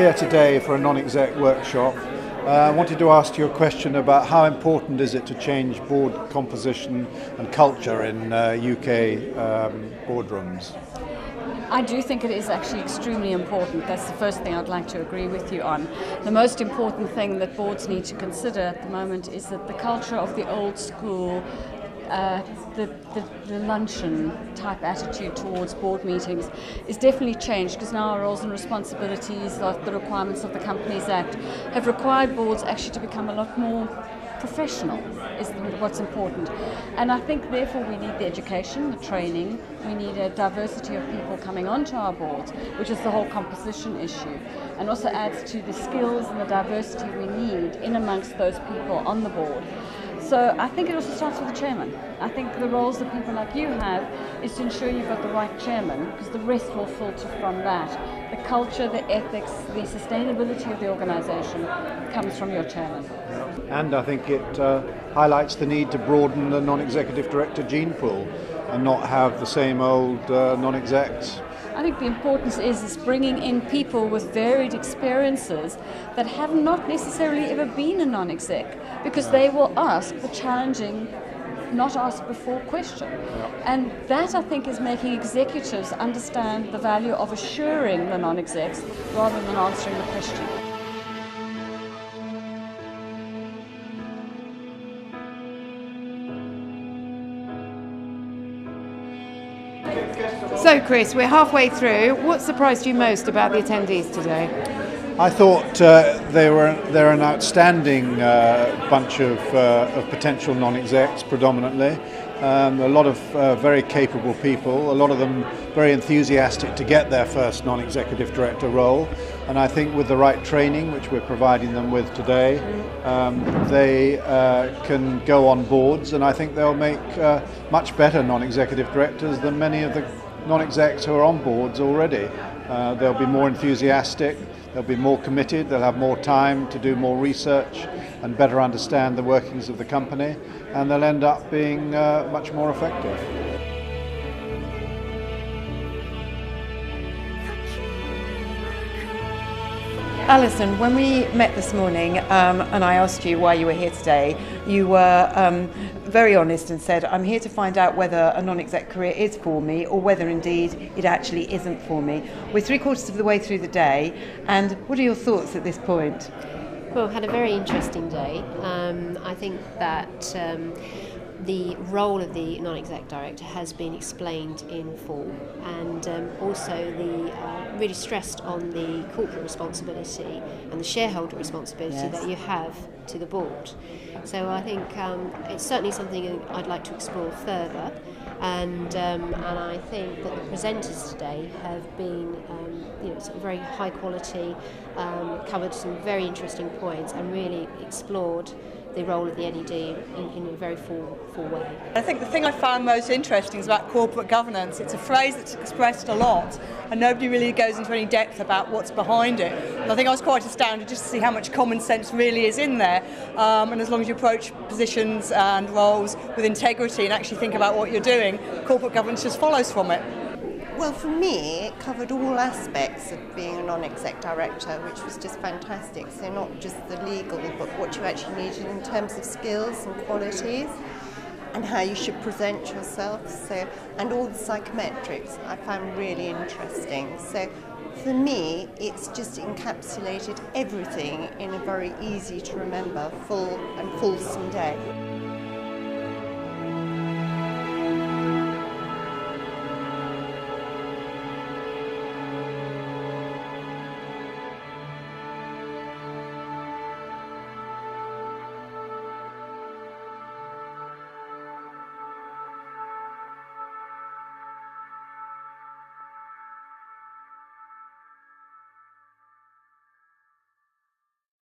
here today for a non-exec workshop. I wanted to ask you a question about how important is it to change board composition and culture in UK boardrooms? I do think it is actually extremely important. That's the first thing I'd like to agree with you on. The most important thing that boards need to consider at the moment is that the culture of the old school, the luncheon type attitude towards board meetings is definitely changed, because now our roles and responsibilities, like the requirements of the Companies Act, have required boards actually to become a lot more professional, is what's important. And I think therefore we need the education, the training, we need a diversity of people coming onto our boards, which is the whole composition issue, and also adds to the skills and the diversity we need in amongst those people on the board. So I think it also starts with the chairman. I think the roles that people like you have is to ensure you've got the right chairman, because the rest will filter from that. The culture, the ethics, the sustainability of the organisation comes from your chairman. And I think it highlights the need to broaden the non-executive director gene pool and not have the same old non-execs. I think the importance is bringing in people with varied experiences that have not necessarily ever been a non-exec, because they will ask the challenging, not asked before question. And that, I think, is making executives understand the value of assuring the non-execs rather than answering the question. So Chris, we're halfway through. What surprised you most about the attendees today? I thought they're an outstanding bunch of potential non-execs predominantly. A lot of very capable people, a lot of them very enthusiastic to get their first non-executive director role. And I think with the right training, which we're providing them with today, they can go on boards, and I think they'll make much better non-executive directors than many of the non-execs who are on boards already. They'll be more enthusiastic, they'll be more committed, they'll have more time to do more research and better understand the workings of the company, and they'll end up being much more effective. Alison, when we met this morning and I asked you why you were here today, you were very honest and said, I'm here to find out whether a non-exec career is for me or whether indeed it actually isn't for me. We're 3/4 of the way through the day, and what are your thoughts at this point? Well, had a very interesting day. I think that the role of the non-exec director has been explained in full, and also really stressed on the corporate responsibility and the shareholder responsibility that you have to the board. So I think it's certainly something I'd like to explore further, and I think that the presenters today have been sort of very high quality, covered some very interesting points and really explored the role of the NED in a very full way. I think the thing I found most interesting is about corporate governance. It's a phrase that's expressed a lot, and nobody really goes into any depth about what's behind it. And I think I was quite astounded just to see how much common sense really is in there. And as long as you approach positions and roles with integrity and actually think about what you're doing, corporate governance just follows from it. Well, for me, it covered all aspects of being a non-exec director, which was just fantastic. So not just the legal, but what you actually needed in terms of skills and qualities, and how you should present yourself. So, and all the psychometrics I found really interesting. So for me, it's just encapsulated everything in a very easy to remember, full and fulsome day.